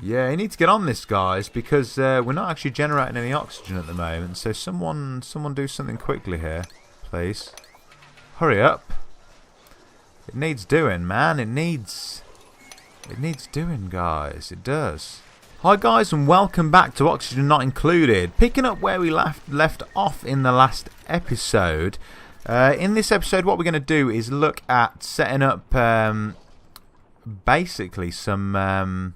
Yeah, you need to get on this, guys, because we're not actually generating any oxygen at the moment. So someone do something quickly here, please. Hurry up. It needs doing, man. It needs doing, guys. It does. Hi, guys, and welcome back to Oxygen Not Included. Picking up where we left off in the last episode. In this episode, what we're going to do is look at setting up basically some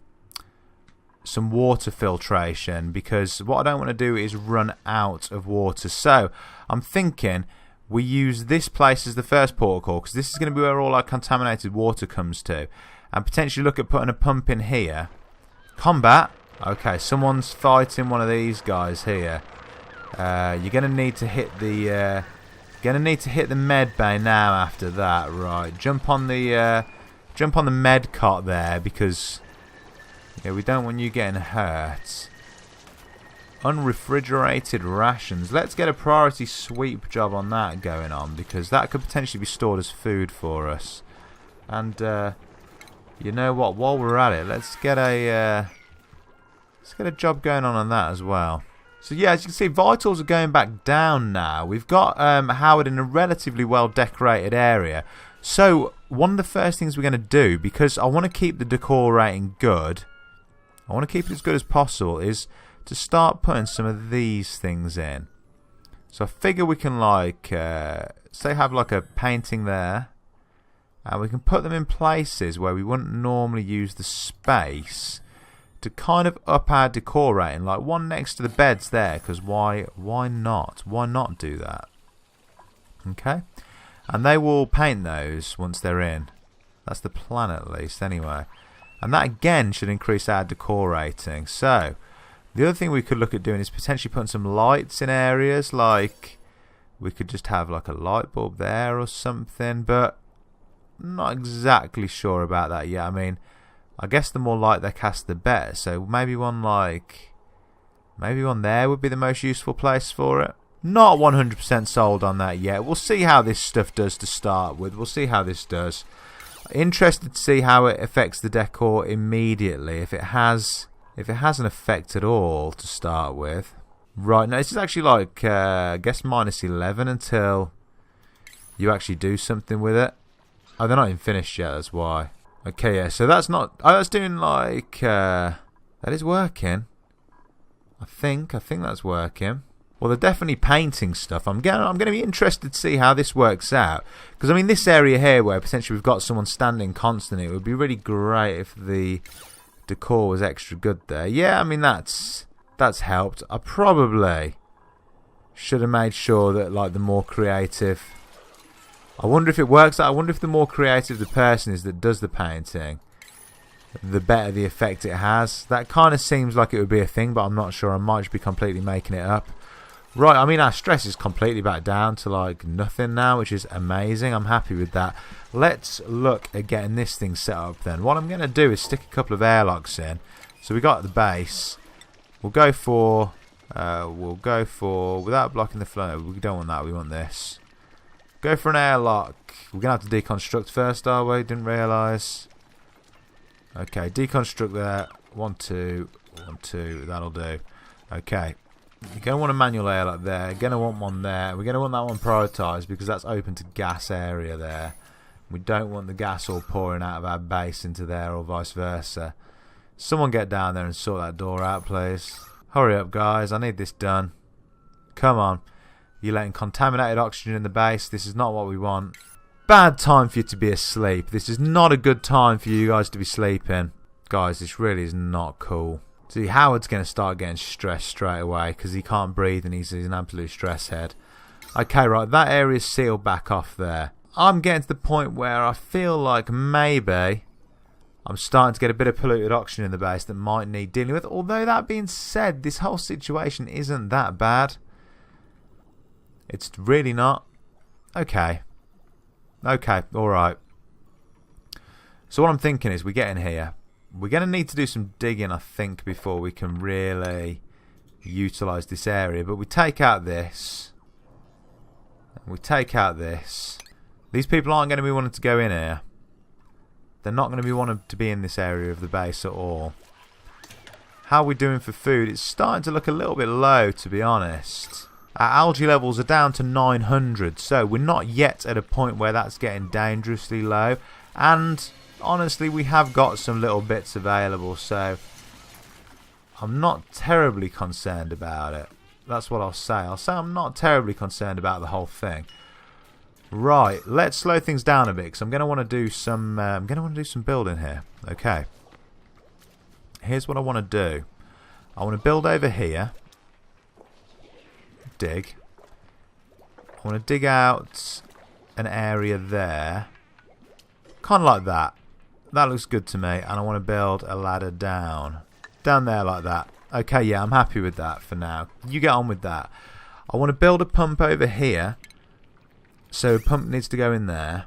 water filtration, because what I don't want to do is run out of water. So I'm thinking we use this place as the first protocol, because this is going to be where all our contaminated water comes to, and potentially look at putting a pump in here. Combat. Okay, someone's fighting one of these guys here. You're going to need to hit the med bay now. After that, right? Jump on the med cot there, because yeah, we don't want you getting hurt. Unrefrigerated rations. Let's get a priority sweep job on that going on, because that could potentially be stored as food for us. And you know what? While we're at it, let's get a job going on that as well. So yeah, as you can see, vitals are going back down now. We've got Howard in a relatively well decorated area. So one of the first things we're going to do, because I want to keep the decor rating good, I want to keep it as good as possible, is to start putting some of these things in. So I figure we can, like, say have like a painting there, and we can put them in places where we wouldn't normally use the space to kind of up our decor rating, like one next to the beds there, because why not? Why not do that? Okay, and they will paint those once they're in. That's the plan, at least, anyway. And that again should increase our decor rating. So the other thing we could look at doing is potentially putting some lights in areas, like we could just have like a light bulb there or something, but I'm not exactly sure about that yet. I mean, I guess the more light they cast, the better. So maybe one there would be the most useful place for it. Not 100% sold on that yet. We'll see how this stuff does to start with. We'll see how this does. Interested to see how it affects the decor immediately, if it has an effect at all to start with. Right, now this is actually like I guess -11 until you actually do something with it. Oh, they're not even finished yet, that's why. Okay, yeah, so that's not... Oh, that's doing like... that is working. I think that's working. Well, they're definitely painting stuff. I'm going to be interested to see how this works out. Because, I mean, this area here where potentially we've got someone standing constantly, it would be really great if the decor was extra good there. Yeah, I mean, that's helped. I probably should have made sure that, like, the more creative... I wonder if it works. I wonder if the more creative the person is that does the painting, the better the effect it has. That kind of seems like it would be a thing, but I'm not sure. I might just be completely making it up. Right, I mean, our stress is completely back down to like nothing now, which is amazing. I'm happy with that. Let's look at getting this thing set up then. What I'm going to do is stick a couple of airlocks in. So we got the base. We'll go for without blocking the flow. We don't want that. We want this. Go for an airlock. We're going to have to deconstruct first, are we? Didn't realise. Okay, deconstruct there. 1, 2, 1, 2. That'll do. Okay. You're going to want a manual airlock there. You're going to want one there. We're going to want that one prioritised because that's open to gas area there. We don't want the gas all pouring out of our base into there or vice versa. Someone get down there and sort that door out, please. Hurry up, guys. I need this done. Come on. You're letting contaminated oxygen in the base. This is not what we want. Bad time for you to be asleep. This is not a good time for you guys to be sleeping. Guys, this really is not cool. See, Howard's going to start getting stressed straight away because he can't breathe and he's an absolute stress head. Okay, right, that area's sealed back off there. I'm getting to the point where I feel like maybe I'm starting to get a bit of polluted oxygen in the base that might need dealing with. Although that being said, this whole situation isn't that bad. It's really not. Okay. Okay, alright. So what I'm thinking is we get in here. We're going to need to do some digging, I think, before we can really utilise this area. But we take out this. We take out this. These people aren't going to be wanting to go in here. They're not going to be wanting to be in this area of the base at all. How we're doing for food, it's starting to look a little bit low, to be honest. Our algae levels are down to 900, so we're not yet at a point where that's getting dangerously low. And honestly, we have got some little bits available, so I'm not terribly concerned about it. That's what I'll say. I'll say I'm not terribly concerned about the whole thing. Right, let's slow things down a bit, because I'm going to want to do some. Building here. Okay. Here's what I want to do. I want to build over here. Dig. I want to dig out an area there. Kind of like that. That looks good to me. And I want to build a ladder down. Down there like that. Okay, yeah, I'm happy with that for now. You get on with that. I want to build a pump over here. So a pump needs to go in there.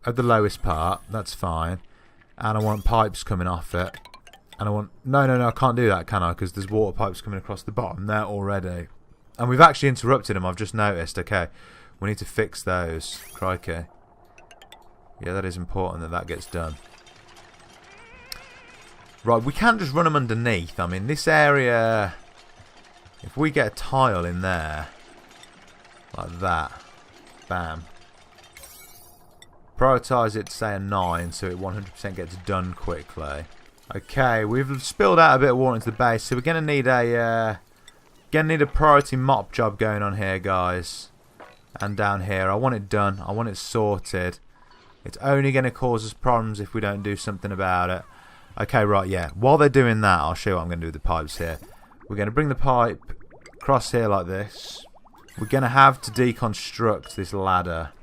At the lowest part. That's fine. And I want pipes coming off it. And I want... No, I can't do that, can I? Because there's water pipes coming across the bottom there already. And we've actually interrupted them, I've just noticed. Okay, we need to fix those. Crikey. Yeah, that is important that that gets done. Right, we can't just run them underneath. I mean, this area... If we get a tile in there... Like that. Bam. Prioritise it to say a 9 so it 100% gets done quickly. Okay, we've spilled out a bit of water into the base, so we're going to need a... Gonna need a priority mop job going on here, guys. And down here. I want it done. I want it sorted. It's only going to cause us problems if we don't do something about it. Okay, right, yeah. While they're doing that, I'll show you what I'm going to do with the pipes here. We're going to bring the pipe across here like this. We're going to have to deconstruct this ladder.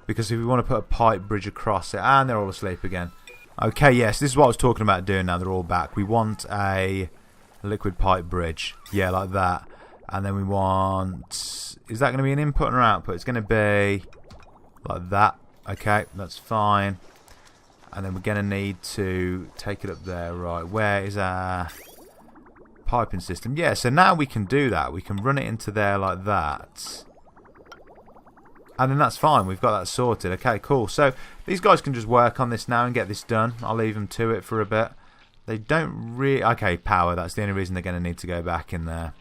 Because if we want to put a pipe bridge across it... And they're all asleep again. Okay, yes, this is what I was talking about doing now. They're all back. We want a... liquid pipe bridge. Yeah, like that. And then we want... Is that going to be an input or output? It's going to be like that. Okay, that's fine. And then we're going to need to take it up there. Right, where is our piping system? Yeah, so now we can do that. We can run it into there like that. And then that's fine. We've got that sorted. Okay, cool. So these guys can just work on this now and get this done. I'll leave them to it for a bit. They don't really... Okay, power. That's the only reason they're going to need to go back in there.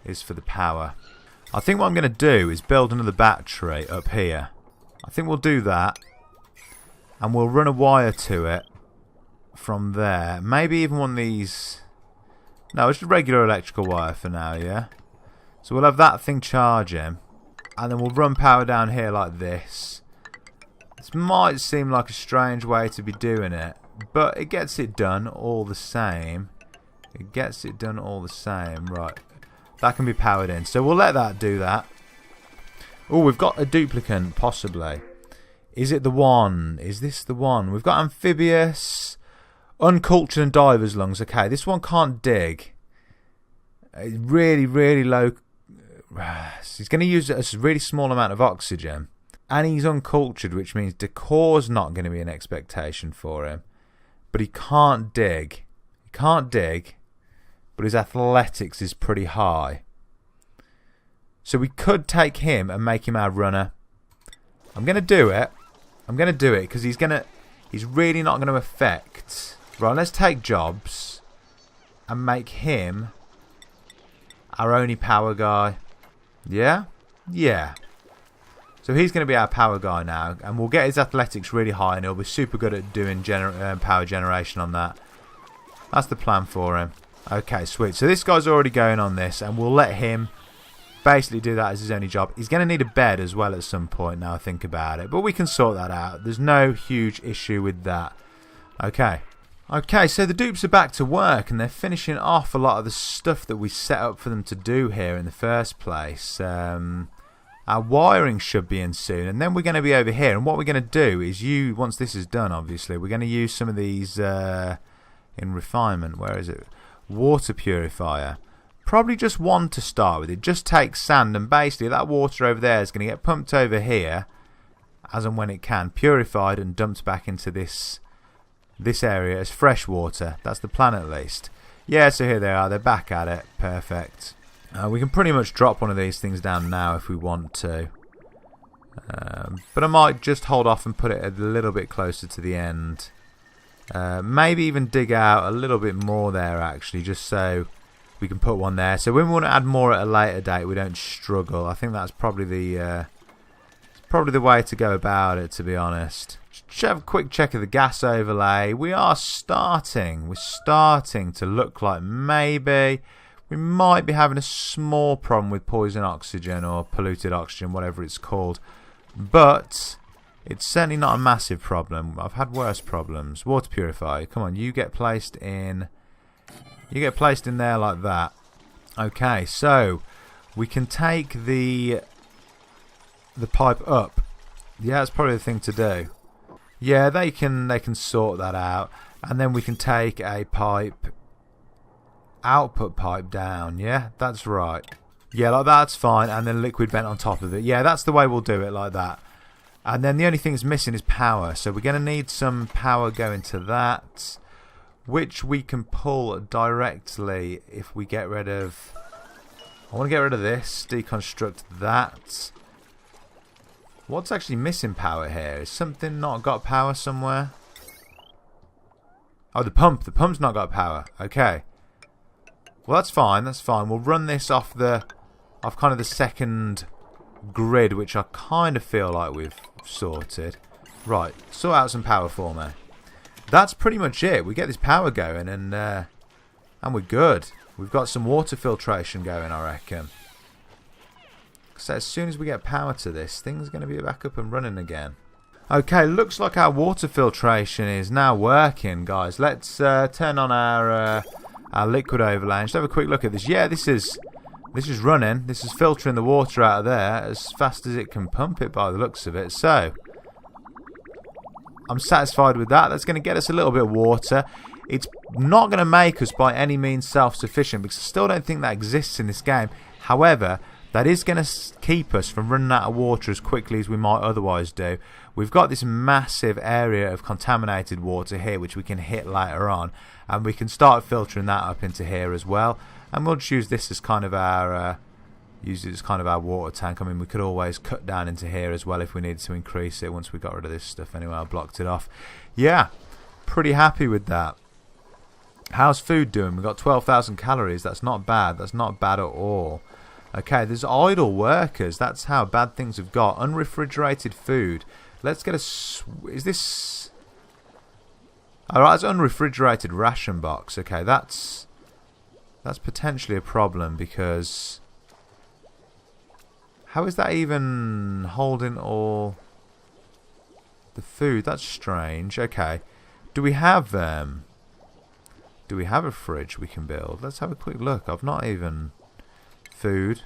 Is for the power. I think what I'm going to do is build another battery up here. I think we'll do that. And we'll run a wire to it from there. Maybe even one of these... No, it's just a regular electrical wire for now, yeah? So we'll have that thing charging. And then we'll run power down here like this. This might seem like a strange way to be doing it. But it gets it done all the same. It gets it done all the same. Right. That can be powered in. So we'll let that do that. Oh, we've got a duplicant, possibly. Is it the one? Is this the one? We've got amphibious, uncultured and diver's lungs. Okay, this one can't dig. Really, really low. He's going to use a really small amount of oxygen. And he's uncultured, which means Decor's not going to be an expectation for him. But he can't dig. He can't dig. But his athletics is pretty high. So we could take him and make him our runner. I'm going to do it. I'm going to do it because he's really not going to affect. Right, let's take Jobs and make him our only power guy. Yeah? Yeah. So he's going to be our power guy now. And we'll get his athletics really high and he'll be super good at doing power generation on that. That's the plan for him. Okay, sweet. So this guy's already going on this and we'll let him basically do that as his only job. He's going to need a bed as well at some point now I think about it. But we can sort that out. There's no huge issue with that. Okay. Okay, so the dupes are back to work and they're finishing off a lot of the stuff that we set up for them to do here in the first place. Our wiring should be in soon and then we're going to be over here. And what we're going to do is once this is done obviously, we're going to use some of these in refinement. Where is it? Water purifier. Probably just one to start with. It just takes sand and basically that water over there is going to get pumped over here as and when it can, purified and dumped back into this area as fresh water. That's the plan at least. Yeah, so here they are. They're back at it. Perfect. We can pretty much drop one of these things down now if we want to. But I might just hold off and put it a little bit closer to the end. Maybe even dig out a little bit more there actually, just so we can put one there. So when we want to add more at a later date, we don't struggle. I think that's probably the way to go about it, to be honest. Just have a quick check of the gas overlay. We're starting to look like maybe we might be having a small problem with poison oxygen or polluted oxygen, whatever it's called. But it's certainly not a massive problem. I've had worse problems. Water purifier, come on, you get placed in. You get placed in there like that. Okay, so we can take the pipe up. Yeah, that's probably the thing to do. Yeah, they can sort that out, and then we can take a output pipe down. Yeah, that's right. Yeah, like that's fine, and then liquid vent on top of it. Yeah, that's the way we'll do it, like that. And then the only thing that's missing is power, so we're going to need some power going to that, which we can pull directly if we get rid of. I want to get rid of this, deconstruct that. What's actually missing power here? Is something not got power somewhere? Oh, the pump. The pump's not got power. Okay. Well, that's fine. That's fine. We'll run this off kind of the second grid, which I kind of feel like we've sorted. Right. Sort out some power for me. That's pretty much it. We get this power going, and we're good. We've got some water filtration going, I reckon. So as soon as we get power to this, things are going to be back up and running again. Okay, looks like our water filtration is now working, guys. Let's turn on our liquid overlay and just have a quick look at this. Yeah, this is running. This is filtering the water out of there as fast as it can pump it by the looks of it. So I'm satisfied with that. That's going to get us a little bit of water. It's not going to make us by any means self-sufficient because I still don't think that exists in this game. However, that is going to keep us from running out of water as quickly as we might otherwise do. We've got this massive area of contaminated water here which we can hit later on, and we can start filtering that up into here as well. And we'll just use this as kind of our water tank. I mean, we could always cut down into here as well if we needed to increase it once we got rid of this stuff. Anyway, I blocked it off. Yeah, pretty happy with that. How's food doing? We've got 12,000 calories. That's not bad. That's not bad at all. Okay, there's idle workers. That's how bad things have got. Unrefrigerated food. Let's get a... Is this... Alright, it's unrefrigerated ration box. Okay, that's potentially a problem because... How is that even holding all the food? That's strange. Okay. Do we have a fridge we can build? Let's have a quick look. I've not even... Food.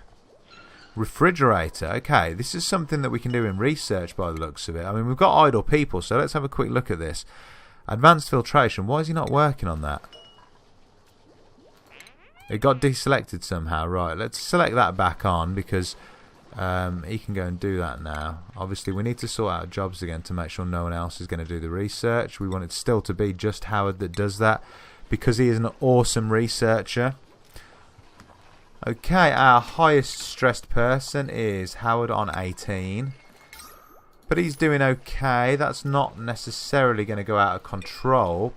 Refrigerator. Okay, this is something that we can do in research by the looks of it. I mean, we've got idle people, so let's have a quick look at this. Advanced filtration. Why is he not working on that? It got deselected somehow. Right, let's select that back on because he can go and do that now. Obviously, we need to sort out jobs again to make sure no one else is going to do the research. We want it still to be just Howard that does that because he is an awesome researcher. Okay, our highest stressed person is Howard on 18. But he's doing okay. That's not necessarily going to go out of control.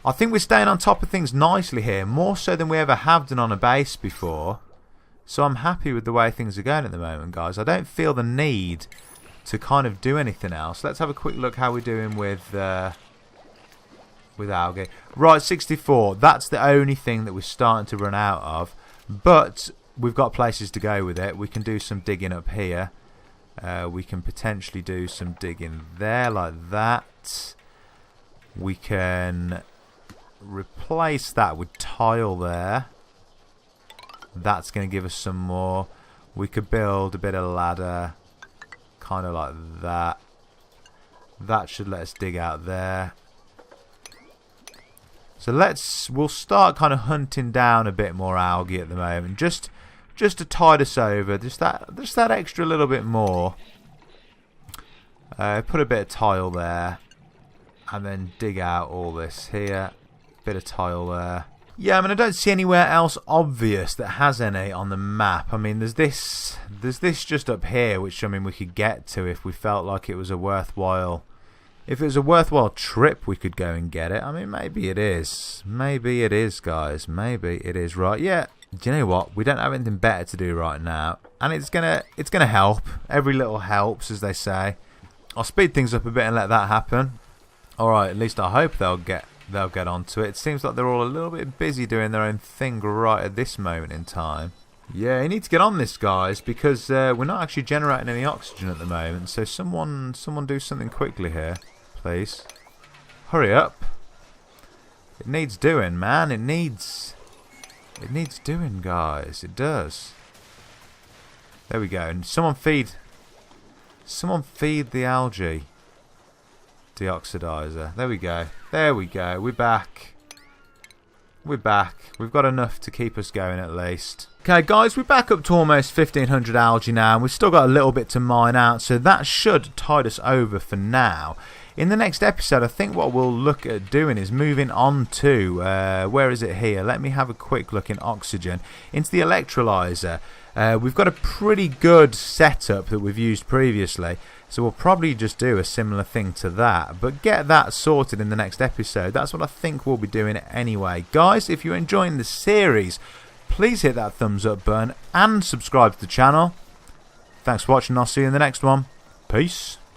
I think we're staying on top of things nicely here. More so than we ever have done on a base before. So I'm happy with the way things are going at the moment, guys. I don't feel the need to kind of do anything else. Let's have a quick look how we're doing with algae. Right, 64. That's the only thing that we're starting to run out of. But we've got places to go with it. We can do some digging up here. We can potentially do some digging there like that. We can replace that with tile there. That's going to give us some more. We could build a bit of ladder. Kind of like that. That should let us dig out there. So we'll start kind of hunting down a bit more algae at the moment, just to tide us over, just that extra little bit more. Put a bit of tile there, and then dig out all this here, bit of tile there. Yeah, I mean I don't see anywhere else obvious that has any on the map. I mean there's this just up here, which I mean we could get to if we felt like it was a worthwhile If it was a worthwhile trip, we could go and get it. I mean, maybe it is. Maybe it is, guys. Maybe it is. Right, yeah. Do you know what? We don't have anything better to do right now. And it's gonna help. Every little helps, as they say. I'll speed things up a bit and let that happen. Alright, at least I hope they'll get onto it. It seems like they're all a little bit busy doing their own thing right at this moment in time. Yeah, you need to get on this, guys, because we're not actually generating any oxygen at the moment. So someone do something quickly here, please. Hurry up. It needs doing, man. It needs doing, guys. It does. There we go. And someone feed the algae deoxidizer. There we go. There we go. We're back. We're back. We've got enough to keep us going at least. Okay, guys, we're back up to almost 1,500 algae now, and we've still got a little bit to mine out, so that should tide us over for now. In the next episode, I think what we'll look at doing is moving on to, where is it here? Let me have a quick look in oxygen, into the electrolyzer. We've got a pretty good setup that we've used previously, so we'll probably just do a similar thing to that, but get that sorted in the next episode. That's what I think we'll be doing anyway. Guys, if you're enjoying the series, please hit that thumbs up button and subscribe to the channel. Thanks for watching, I'll see you in the next one. Peace.